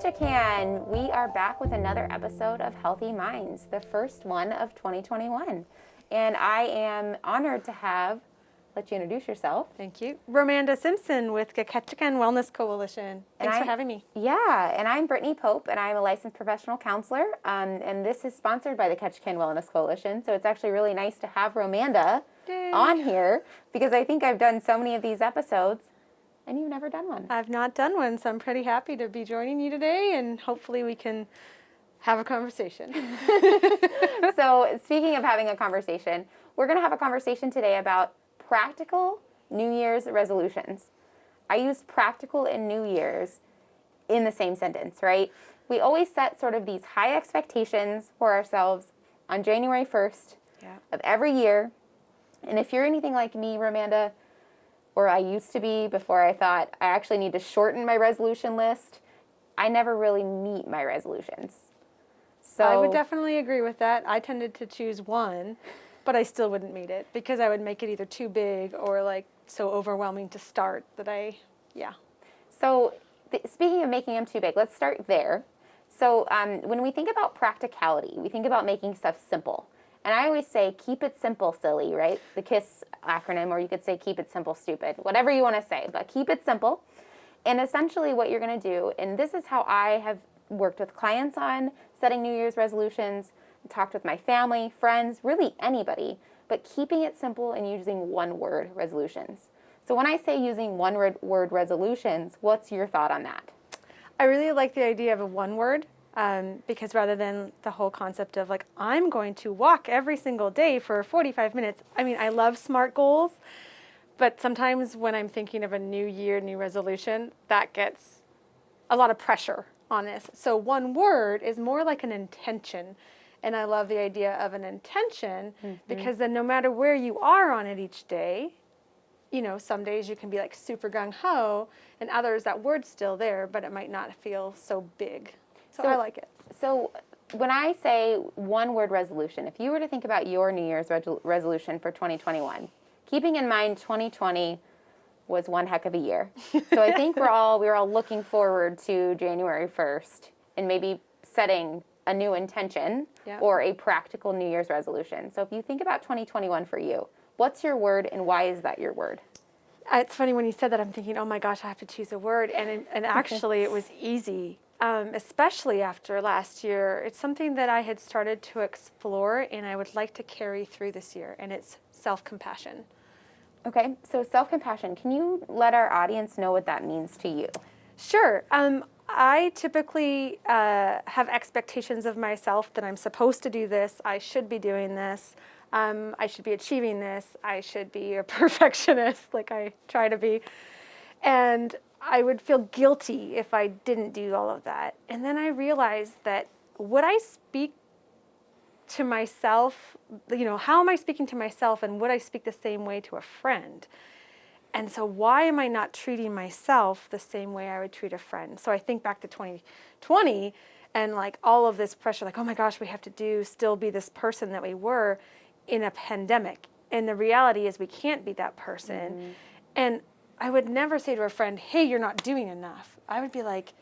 Ketchikan! We are back with another episode of Healthy Minds, the first one of 2021. And I am honored to let you introduce yourself. Thank you. Romanda Simpson with the Ketchikan Wellness Coalition. Thanks for having me. Yeah, and I'm Brittany Pope, and I'm a licensed professional counselor. And this is sponsored by the Ketchikan Wellness Coalition. So it's actually really nice to have Romanda on here because I think I've done so many of these episodes. And you've never done one. I've not done one, so I'm pretty happy to be joining you today, and hopefully we can have a conversation. So speaking of having a conversation, we're going to have a conversation today about practical New Year's resolutions. I use practical and New Year's in the same sentence, right? We always set sort of these high expectations for ourselves on January 1st of every year. And if you're anything like me, Romanda, or I used to be before I thought I actually need to shorten my resolution list, I never really meet my resolutions. So I would definitely agree with that. I tended to choose one, but I still wouldn't meet it because I would make it either too big or like so overwhelming to start that So speaking of making them too big, let's start there. So when we think about practicality, we think about making stuff simple. And I always say, keep it simple, silly, right? The KISS acronym, or you could say, keep it simple, stupid, whatever you want to say, but keep it simple. And essentially what you're going to do, and this is how I have worked with clients on setting New Year's resolutions, talked with my family, friends, really anybody, but keeping it simple and using one-word resolutions. So when I say using one-word resolutions, what's your thought on that? I really like the idea of a one word. Because rather than the whole concept of like, I'm going to walk every single day for 45 minutes. I mean, I love SMART goals, but sometimes when I'm thinking of a new year, new resolution, that gets a lot of pressure on this. So one word is more like an intention. And I love the idea of an intention because then no matter where you are on it each day, you know, some days you can be like super gung-ho and others that word's still there, but it might not feel so big. So I like it. So when I say one-word resolution, if you were to think about your New Year's resolution for 2021, keeping in mind 2020 was one heck of a year. So I think we were all looking forward to January 1st and maybe setting a new intention or a practical New Year's resolution. So if you think about 2021 for you, what's your word and why is that your word? It's funny when you said that, I'm thinking, oh my gosh, I have to choose a word. And actually it was easy. Especially after last year, it's something that I had started to explore and I would like to carry through this year, and it's self-compassion. Okay, so self-compassion, can you let our audience know what that means to you? Sure. I typically have expectations of myself that I'm supposed to do this, I should be doing this, I should be achieving this, I should be a perfectionist like I try to be. And I would feel guilty if I didn't do all of that. And then I realized that would I speak to myself, you know, how am I speaking to myself, and would I speak the same way to a friend? And so why am I not treating myself the same way I would treat a friend? So I think back to 2020 and like all of this pressure, like, oh my gosh, we have to still be this person that we were in a pandemic. And the reality is we can't be that person. And I would never say to a friend, hey, you're not doing enough. I would be like,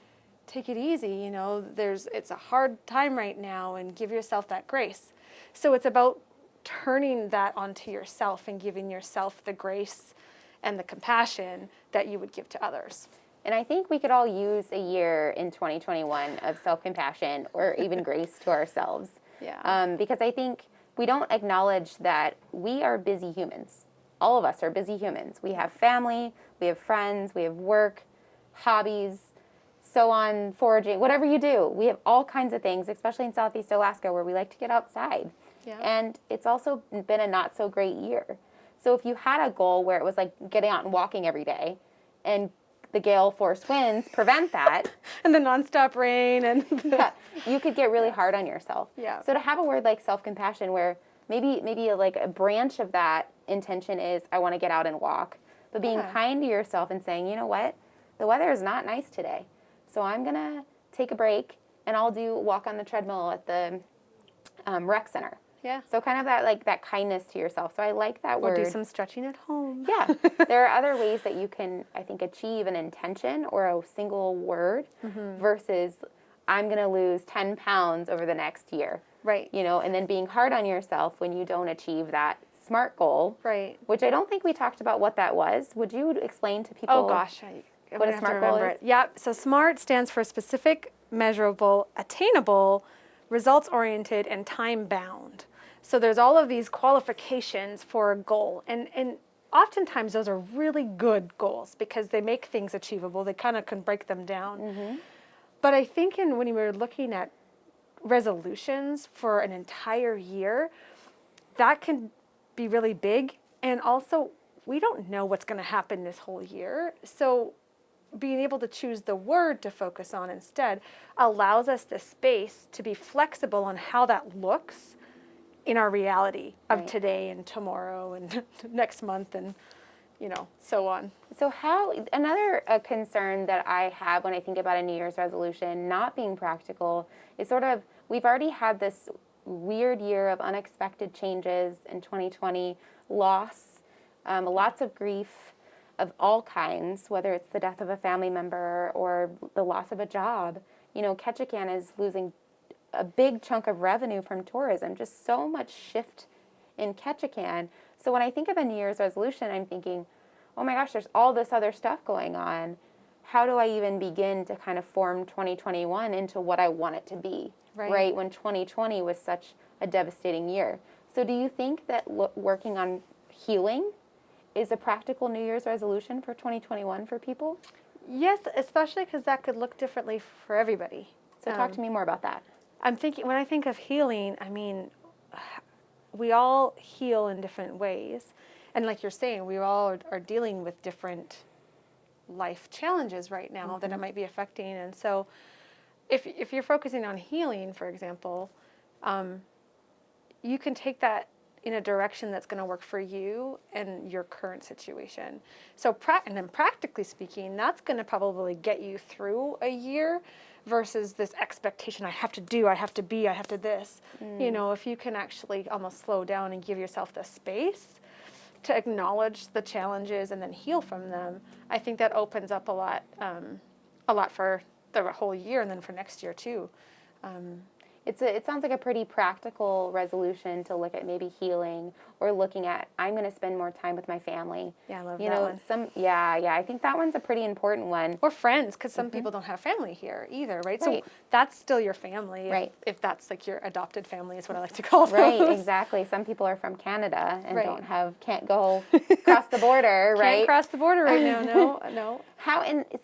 take it easy, you know, it's a hard time right now, and give yourself that grace. So it's about turning that onto yourself and giving yourself the grace and the compassion that you would give to others. And I think we could all use a year in 2021 of self-compassion or even grace to ourselves. Because I think we don't acknowledge that we are busy humans. All of us are busy humans. We have family, we have friends, we have work, hobbies, so on, foraging, whatever you do. We have all kinds of things, especially in Southeast Alaska, where we like to get outside. And it's also been a not so great year. So if you had a goal where it was like getting out and walking every day, and the gale force winds prevent that. And the nonstop rain. And you could get really hard on yourself. So to have a word like self-compassion where maybe like a branch of that intention is I want to get out and walk, but being kind to yourself and saying, you know what, the weather is not nice today, so I'm gonna take a break and I'll walk on the treadmill at the rec center, Yeah. So kind of that, like, that kindness to yourself. So I like that Or word. do some stretching at home. Yeah. There are other ways that you can, I think, achieve an intention or a single word versus I'm going to lose 10 pounds over the next year. Right. You know, and then being hard on yourself when you don't achieve that SMART goal. Right. Which I don't think we talked about what that was. Would you explain to people? Oh gosh, I'm what gonna a have to SMART goal remember is? it. Yeah. So SMART stands for specific, measurable, attainable, results-oriented, and time-bound. So there's all of these qualifications for a goal, and oftentimes those are really good goals because they make things achievable. They kind of can break them down. But I think when we were looking at resolutions for an entire year, that can be really big. And also, we don't know what's going to happen this whole year. So being able to choose the word to focus on instead allows us the space to be flexible on how that looks in our reality of today and tomorrow and next month and, so on. So another concern that I have when I think about a New Year's resolution not being practical is sort of, we've already had this weird year of unexpected changes in 2020, loss, lots of grief of all kinds, whether it's the death of a family member or the loss of a job. You know, Ketchikan is losing a big chunk of revenue from tourism, just so much shift in Ketchikan. So when I think of a New Year's resolution, I'm thinking, oh my gosh, there's all this other stuff going on. How do I even begin to kind of form 2021 into what I want it to be, right? When 2020 was such a devastating year. So do you think that working on healing is a practical New Year's resolution for 2021 for people? Yes, especially because that could look differently for everybody. So talk to me more about that. I'm thinking, when I think of healing, I mean, we all heal in different ways. And like you're saying, we all are dealing with different life challenges right now that it might be affecting. And so if you're focusing on healing, for example, you can take that in a direction that's going to work for you and your current situation. So, and then practically speaking, that's going to probably get you through a year versus this expectation, I have to do, I have to be, I have to this. If you can actually almost slow down and give yourself the space to acknowledge the challenges and then heal from them, I think that opens up a lot for the whole year and then for next year too. It sounds like a pretty practical resolution to look at maybe healing or looking at, I'm going to spend more time with my family. Yeah, I love that one. I think that one's a pretty important one. Or friends, because some people don't have family here either, right? So that's still your family, if that's like your adopted family is what I like to call them. Right, exactly. Some people are from Canada and can't go cross the border, right? Can't cross the border right now, no.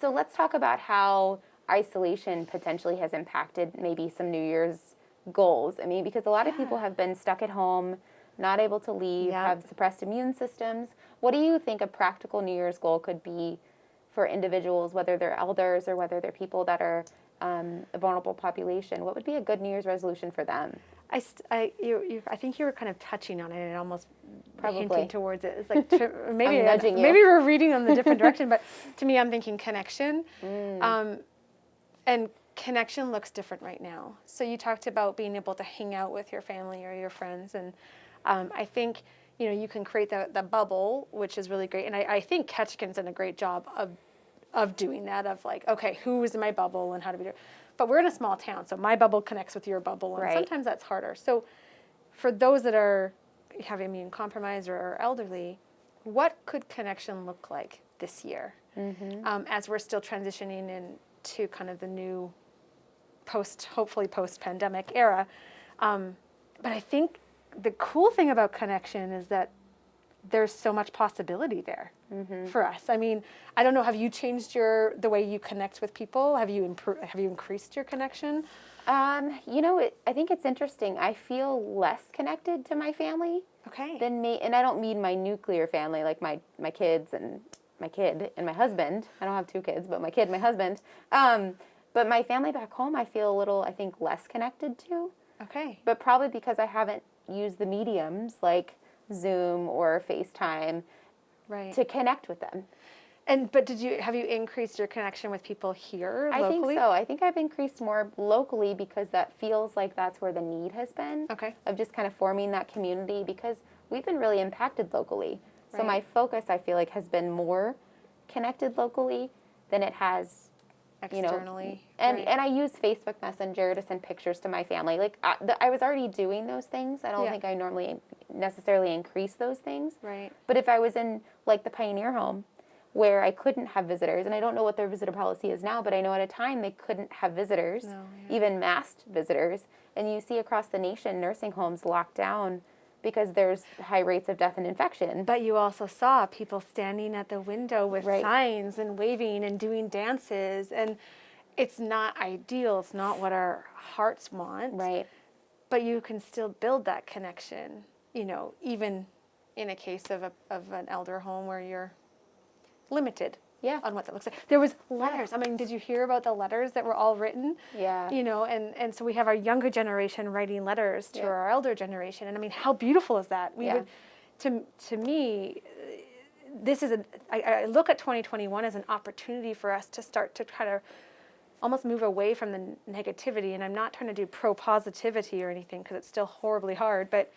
So let's talk about how isolation potentially has impacted maybe some New Year's goals. I mean, because a lot of people have been stuck at home, not able to leave, have suppressed immune systems. What do you think a practical New Year's goal could be for individuals, whether they're elders or whether they're people that are a vulnerable population? What would be a good New Year's resolution for them? I think you were kind of touching on it and almost Probably hinting towards it. It's like maybe nudging you. Maybe we're reading on the different direction, but to me, I'm thinking connection. And connection looks different right now. So you talked about being able to hang out with your family or your friends, and I think you can create the bubble, which is really great. And I think Ketchikan's done a great job of doing that. Of like, okay, who is in my bubble and how do we do it? But we're in a small town, so my bubble connects with your bubble, and sometimes that's harder. So for those that have immune compromise or are elderly, what could connection look like this year as we're still transitioning into kind of the new hopefully post-pandemic era? But I think the cool thing about connection is that there's so much possibility there for us. I mean, I don't know, have you changed the way you connect with people? Have you increased your connection? I think it's interesting. I feel less connected to my family than me, and I don't mean my nuclear family, like my kids and my kid and my husband. I don't have two kids, but my kid, my husband. But my family back home, I feel a little, I think, less connected to. Okay. But probably because I haven't used the mediums like Zoom or FaceTime to connect with them. But have you increased your connection with people here I think locally? so. I think I've increased more locally because that feels like that's where the need has been. Okay. Of just kind of forming that community because we've been really impacted locally. So Right. my focus, I feel like, has been more connected locally than it has Externally. and right. and I use Facebook Messenger to send pictures to my family. Like I was already doing those things. I don't Yeah. think I normally necessarily increase those things. Right. But if I was in like the Pioneer Home, where I couldn't have visitors, and I don't know what their visitor policy is now, but I know at a time they couldn't have visitors, No, yeah. even masked visitors. And you see across the nation nursing homes locked down because there's high rates of death and infection. But you also saw people standing at the window with Right. signs and waving and doing dances, and it's not ideal. It's not what our hearts want. Right. But you can still build that connection, even in a case of an elder home where you're limited Yeah. on what that looks like. There was letters. I mean, did you hear about the letters that were all written? Yeah. And so we have our younger generation writing letters to our elder generation. And I mean, how beautiful is that? We would, to me, this is I look at 2021 as an opportunity for us to start to try to almost move away from the negativity. And I'm not trying to do pro-positivity or anything because it's still horribly hard, but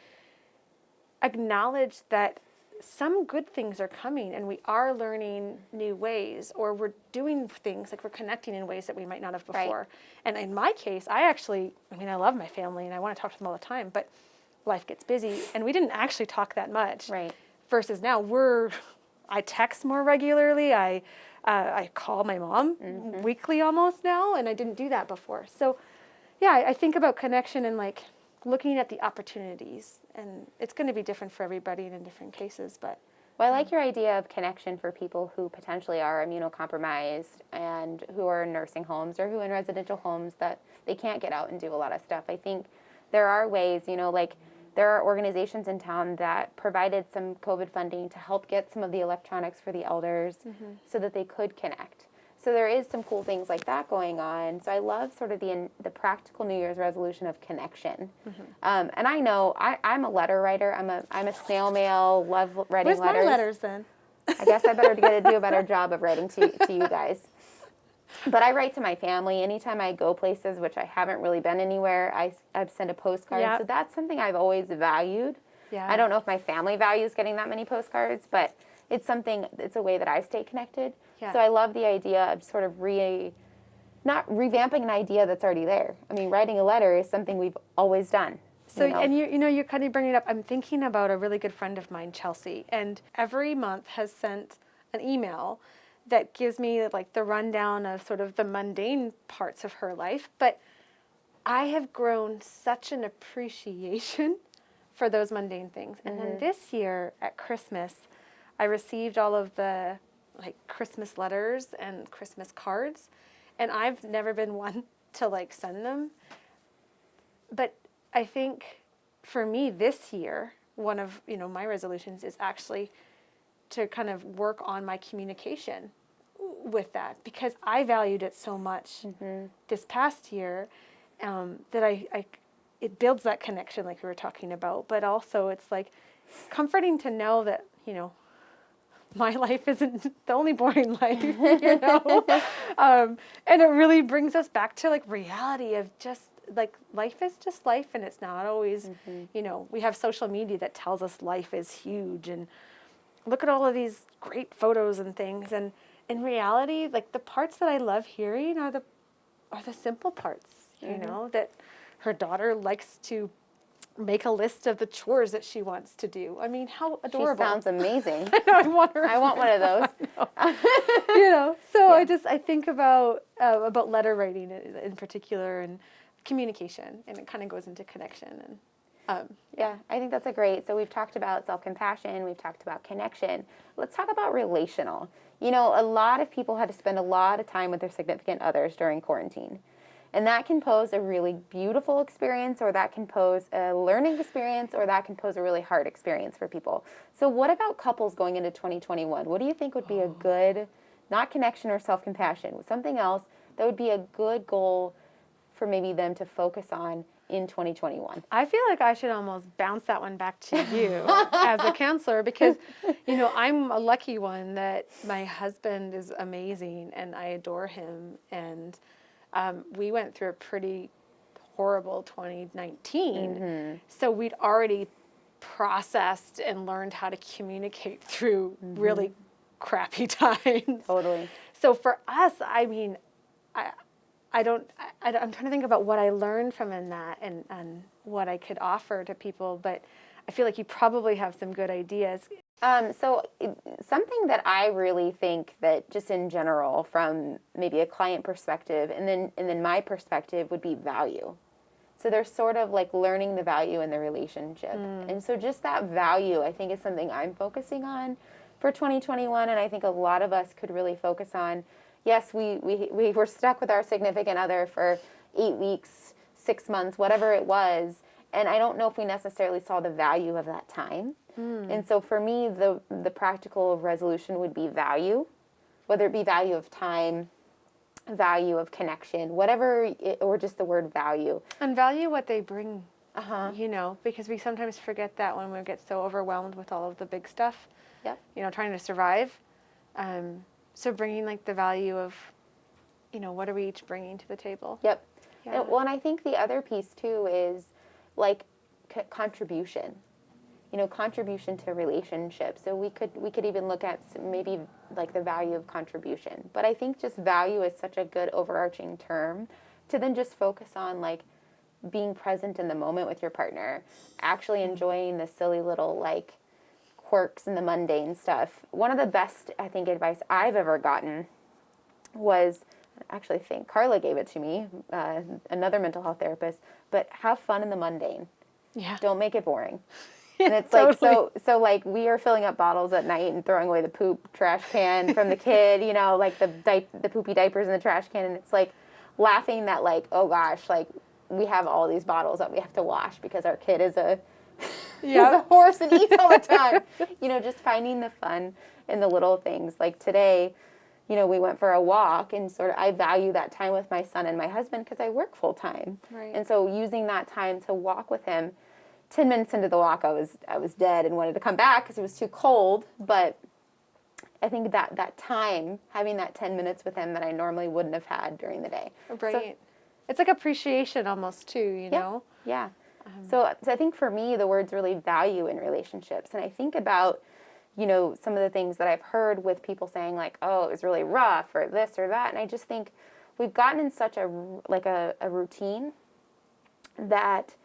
acknowledge that some good things are coming and we are learning new ways, or we're doing things like we're connecting in ways that we might not have before. Right. And in my case, I love my family and I want to talk to them all the time, but life gets busy and we didn't actually talk that much. Right. Versus now I text more regularly. I call my mom weekly almost now, and I didn't do that before. So yeah, I think about connection and like looking at the opportunities, and it's going to be different for everybody and in different cases, but. Well, I like your idea of connection for people who potentially are immunocompromised and who are in nursing homes or who are in residential homes that they can't get out and do a lot of stuff. I think there are ways, like there are organizations in town that provided some COVID funding to help get some of the electronics for the elders so that they could connect. So there is some cool things like that going on. So I love sort of the practical New Year's resolution of connection. And I know I'm a letter writer. I'm a snail mail, love writing Where's letters. my letters then? I guess I better do a better job of writing to you guys. But I write to my family anytime I go places, which I haven't really been anywhere. I've sent a postcard. Yep. So that's something I've always valued. Yeah. I don't know if my family values getting that many postcards, but it's a way that I stay connected. Yeah. So I love the idea of sort of not revamping an idea that's already there. I mean, writing a letter is something we've always done. So, and you're kind of bringing it up. I'm thinking about a really good friend of mine, Chelsea, and every month has sent an email that gives me like the rundown of sort of the mundane parts of her life. But I have grown such an appreciation for those mundane things. And then this year at Christmas, I received all of the like Christmas letters and Christmas cards, and I've never been one to like send them. But I think for me this year, one of my resolutions is actually to kind of work on my communication with that, because I valued it so much this past year that it builds that connection like we were talking about, but also it's like comforting to know that my life isn't the only boring life, and it really brings us back to like reality of just like life is just life, and it's not always we have social media that tells us life is huge and look at all of these great photos and things, and in reality, like the parts that I love hearing are the simple parts, that her daughter likes to make a list of the chores that she wants to do. I mean, how adorable. She sounds amazing. I want her. I want one of those. So yeah. I think about letter writing in particular and communication, and it kind of goes into connection. And yeah, I think that's so we've talked about self-compassion, we've talked about connection. Let's talk about relational. A lot of people had to spend a lot of time with their significant others during quarantine. And that can pose a really beautiful experience, or that can pose a learning experience, or that can pose a really hard experience for people. So what about couples going into 2021? What do you think would be a good, not connection or self-compassion, something else that would be a good goal for maybe them to focus on in 2021? I feel like I should almost bounce that one back to you as a counselor because, I'm a lucky one that my husband is amazing and I adore him. And we went through a pretty horrible 2019. So we'd already processed and learned how to communicate through really crappy times. Totally. So for us, I mean, I'm trying to think about what I learned from in that and what I could offer to people, but I feel like you probably have some good ideas. Something that I really think that just in general, from maybe a client perspective, and then my perspective would be value. So there's sort of like learning the value in the relationship. And so just that value, I think, is something I'm focusing on for 2021, and I think a lot of us could really focus on. Yes, we were stuck with our significant other for 8 weeks, 6 months, whatever it was, and I don't know if we necessarily saw the value of that time. And so for me, the practical resolution would be value, whether it be value of time, value of connection, or just the word value. And value what they bring, because we sometimes forget that when we get so overwhelmed with all of the big stuff, trying to survive. So bringing like the value of, what are we each bringing to the table? Yep. Yeah. And I think the other piece too is like contribution. Contribution to relationships. So we could even look at maybe like the value of contribution. But I think just value is such a good overarching term to then just focus on like being present in the moment with your partner, actually enjoying the silly little like quirks and the mundane stuff. One of the best, I think, advice I've ever gotten was, I actually think Carla gave it to me, another mental health therapist, but have fun in the mundane. Yeah. Don't make it boring. And it's like, so like we are filling up bottles at night and throwing away the poop trash can from the kid, like the poopy diapers in the trash can. And it's like laughing that like, oh gosh, like we have all these bottles that we have to wash because our kid is a horse and eats all the time. Just finding the fun in the little things. Like today, we went for a walk and sort of I value that time with my son and my husband because I work full time. Right. And so using that time to walk with him, 10 minutes into the walk, I was dead and wanted to come back because it was too cold. But I think that time, having that 10 minutes with him that I normally wouldn't have had during the day. Right. So, it's like appreciation almost too, you know? Yeah. So I think for me, the word's really value in relationships. And I think about, some of the things that I've heard with people saying like, oh, it was really rough or this or that. And I just think we've gotten in such a routine that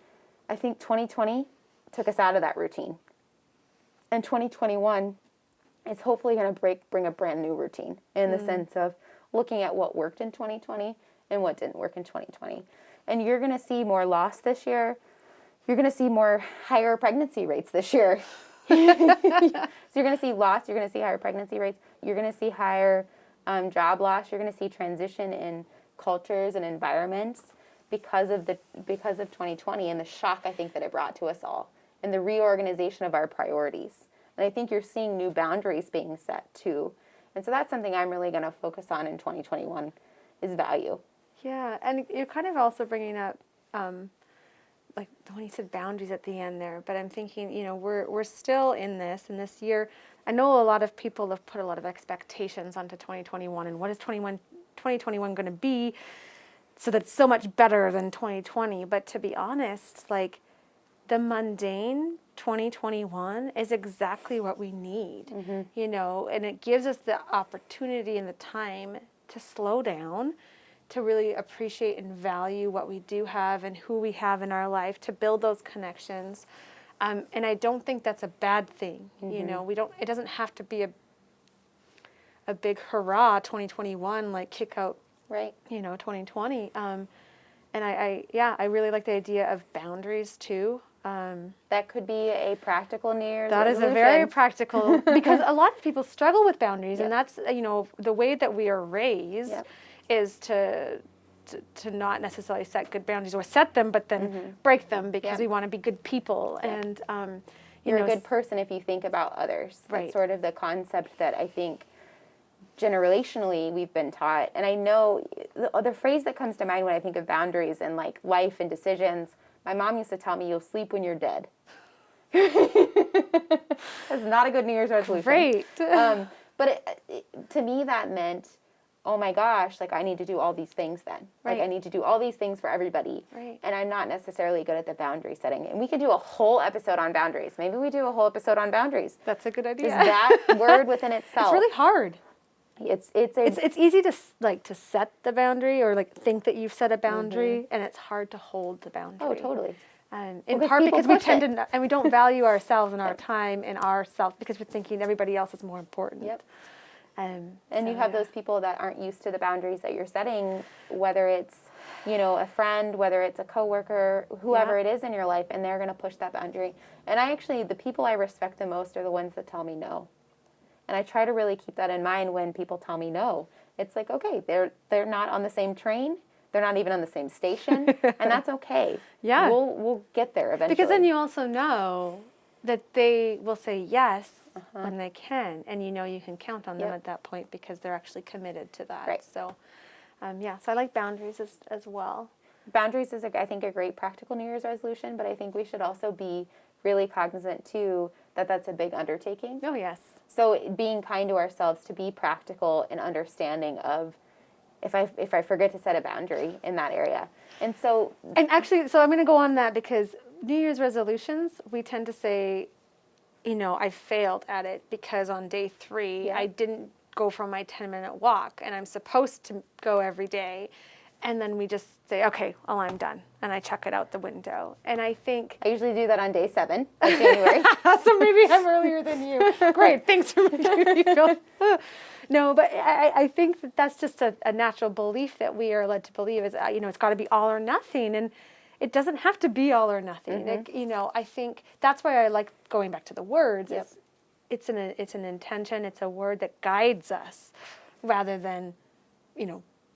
I think 2020 took us out of that routine. And 2021 is hopefully going to bring a brand new routine in the sense of looking at what worked in 2020 and what didn't work in 2020. And you're going to see more loss this year. You're going to see more higher pregnancy rates this year. So you're going to see loss. You're going to see higher pregnancy rates. You're going to see higher job loss. You're going to see transition in cultures and environments because of 2020 and the shock I think that it brought to us all and the reorganization of our priorities. And I think you're seeing new boundaries being set too. And so that's something I'm really going to focus on in 2021 is value. Yeah, and you're kind of also bringing up, like when you said boundaries at the end there, but I'm thinking, we're still in this year. I know a lot of people have put a lot of expectations onto 2021 and what is 2021 going to be so that's so much better than 2020. But to be honest, like the mundane 2021 is exactly what we need, and it gives us the opportunity and the time to slow down, to really appreciate and value what we do have and who we have in our life, to build those connections. And I don't think that's a bad thing. It doesn't have to be a big hurrah 2021, like kick out, right? 2020. And I really like the idea of boundaries too. That could be a practical New Year's That resolution. is a very practical, because a lot of people struggle with boundaries, and that's, the way that we are raised is to not necessarily set good boundaries or set them, but then break them because we want to be good people. And, you're a good person if you think about others. Right. That's sort of the concept that I think generationally we've been taught. And I know the phrase that comes to mind when I think of boundaries and like life and decisions, My mom used to tell me, you'll sleep when you're dead. That's not a good New Year's resolution. Great. But to me, that meant, oh my gosh, like I need to do all these things then. Right. Like I need to do all these things for everybody. Right. And I'm not necessarily good at the boundary setting. And we could do a whole episode on boundaries. Maybe we do a whole episode on boundaries. That's a good idea. Just that word within itself. It's really hard. It's easy to to set the boundary or like think that you've set a boundary, and it's hard to hold the boundary. Oh, totally. And in Because part people because we push tend it. to, and we don't value ourselves and our time and ourselves because we're thinking everybody else is more important. Yep. And you have those people that aren't used to the boundaries that you're setting, whether it's, a friend, whether it's a coworker, whoever it is in your life, and they're going to push that boundary. And the people I respect the most are the ones that tell me no. And I try to really keep that in mind when people tell me no. It's like, okay, they're not on the same train. They're not even on the same station, and that's okay. Yeah. We'll get there eventually. because then you also know that they will say yes when they can, and you can count on them at that point because they're actually committed to that. Right. So, so I like boundaries as well. Boundaries is, I think, a great practical New Year's resolution, but I think we should also be really cognizant, too, that that's a big undertaking. Oh, yes. So being kind to ourselves, to be practical and understanding of if I forget to set a boundary in that area. And actually, so I'm going to go on that because New Year's resolutions, we tend to say, I failed at it because on day 3, I didn't go for my 10-minute walk, and I'm supposed to go every day. And then we just say, okay, well, I'm done. And I chuck it out the window. And I think... I usually do that on day 7 of January. So maybe I'm earlier than you. Great, thanks for making me feel... No, but I think that's just a natural belief that we are led to believe is, it's got to be all or nothing. And it doesn't have to be all or nothing. I think that's why I like going back to the words. Yep. It's an intention. It's a word that guides us rather than,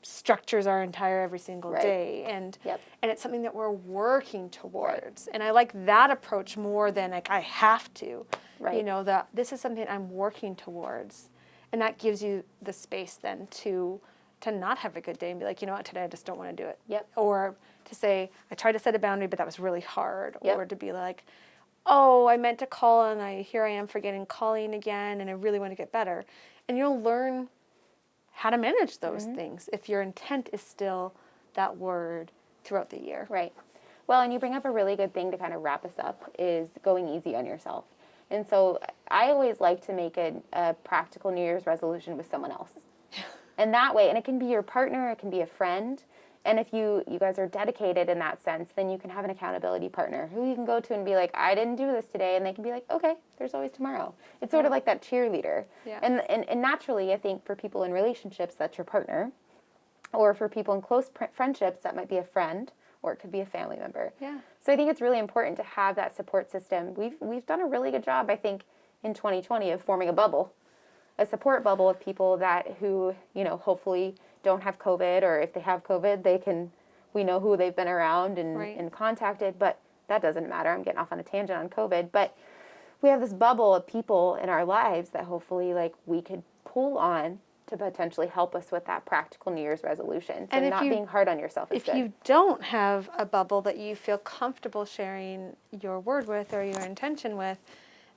structures our entire every single day. And it's something that we're working towards. And I like that approach more than like I have to. Right. That this is something I'm working towards. And that gives you the space then to not have a good day and be like, what, today I just don't want to do it. Yep. Or to say, I tried to set a boundary, but that was really hard. Yep. Or to be like, oh, I meant to call and here I am forgetting calling again and I really want to get better. And you'll learn how to manage those things if your intent is still that word throughout the year. Right. Well, and you bring up a really good thing to kind of wrap us up is going easy on yourself. And so I always like to make a practical New Year's resolution with someone else. And that way, and it can be your partner, it can be a friend. And if you guys are dedicated in that sense, then you can have an accountability partner who you can go to and be like, I didn't do this today. And they can be like, okay, there's always tomorrow. It's sort of like that cheerleader. Yeah. And naturally, I think for people in relationships, that's your partner. Or for people in close friendships, that might be a friend. Or it could be a family member. Yeah. So I think it's really important to have that support system. We've done a really good job, I think, in 2020 of forming a support bubble of people who hopefully don't have COVID, or if they have COVID, we know who they've been around and contacted, but that doesn't matter. I'm getting off on a tangent on COVID, but we have this bubble of people in our lives that hopefully we could pull on to potentially help us with that practical New Year's resolution. So not being hard on yourself is good. If you don't have a bubble that you feel comfortable sharing your word with or your intention with,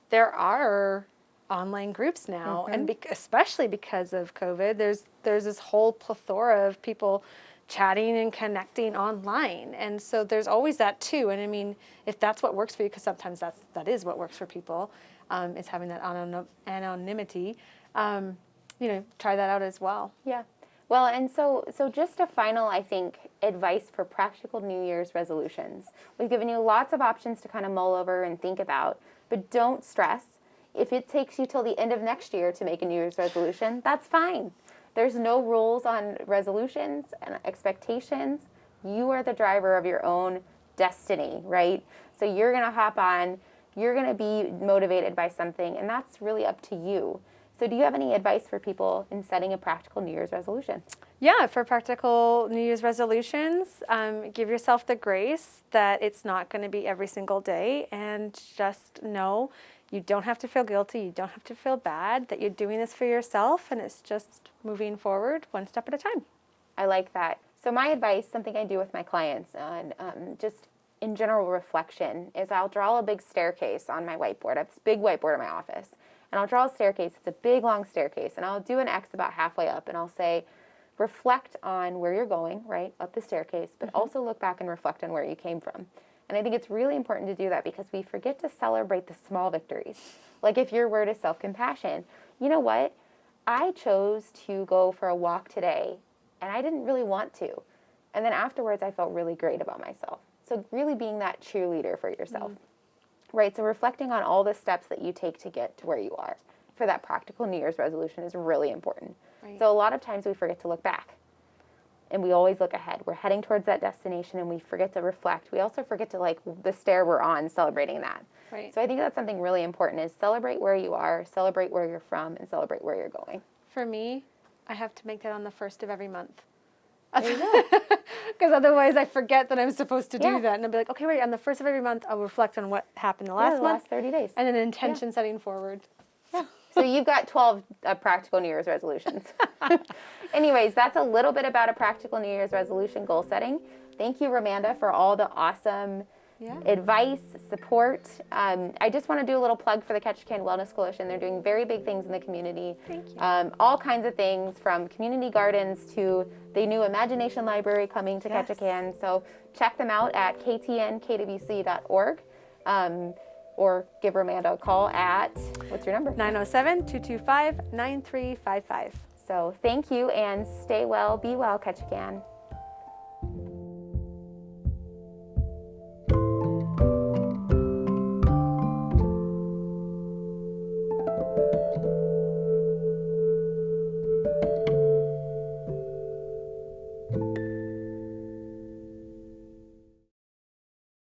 there are online groups now, and especially because of COVID, there's this whole plethora of people chatting and connecting online, and so there's always that too. And I mean, if that's what works for you, because sometimes that is what works for people, is having that anonymity. Try that out as well. Yeah. Well, and so just a final, I think, advice for practical New Year's resolutions. We've given you lots of options to kind of mull over and think about, but don't stress. If it takes you till the end of next year to make a New Year's resolution, that's fine. There's no rules on resolutions and expectations. You are the driver of your own destiny, right? So you're going to hop on, you're going to be motivated by something, and that's really up to you. So do you have any advice for people in setting a practical New Year's resolution? Yeah, for practical New Year's resolutions, give yourself the grace that it's not going to be every single day, and just know you don't have to feel guilty, you don't have to feel bad, that you're doing this for yourself, and it's just moving forward one step at a time. I like that. So my advice, something I do with my clients, and just in general reflection is I'll draw a big staircase on my whiteboard. I have this big whiteboard in my office. And I'll draw a staircase. It's a big, long staircase. And I'll do an X about halfway up. And I'll say, reflect on where you're going, right, up the staircase. But also look back and reflect on where you came from. And I think it's really important to do that because we forget to celebrate the small victories. Like if your word is self-compassion, you know what? I chose to go for a walk today, and I didn't really want to. And then afterwards, I felt really great about myself. So really being that cheerleader for yourself, right? So reflecting on all the steps that you take to get to where you are for that practical New Year's resolution is really important. Right. So a lot of times we forget to look back. And we always look ahead. We're heading towards that destination, and we forget to reflect. We also forget to, like, the stair we're on, celebrating that. Right. So I think that's something really important is celebrate where you are, celebrate where you're from, and celebrate where you're going. For me, I have to make that on the first of every month. There you go. Because otherwise I forget that I'm supposed to do Yeah. that. And I'll be like, okay, wait, on the first of every month, I'll reflect on what happened the last the month. last 30 days. And an intention setting forward. Yeah. So you've got 12 practical New Year's resolutions. Anyways, that's a little bit about a practical New Year's resolution goal setting. Thank you, Romanda, for all the awesome advice, support. I just want to do a little plug for the Ketchikan Wellness Coalition. They're doing very big things in the community. Thank you. All kinds of things from community gardens to the new Imagination Library coming to Ketchikan. So check them out at ktnkwc.org. Or give Romanda a call at, what's your number? 907-225-9355. So thank you, and stay well, be well, Ketchikan.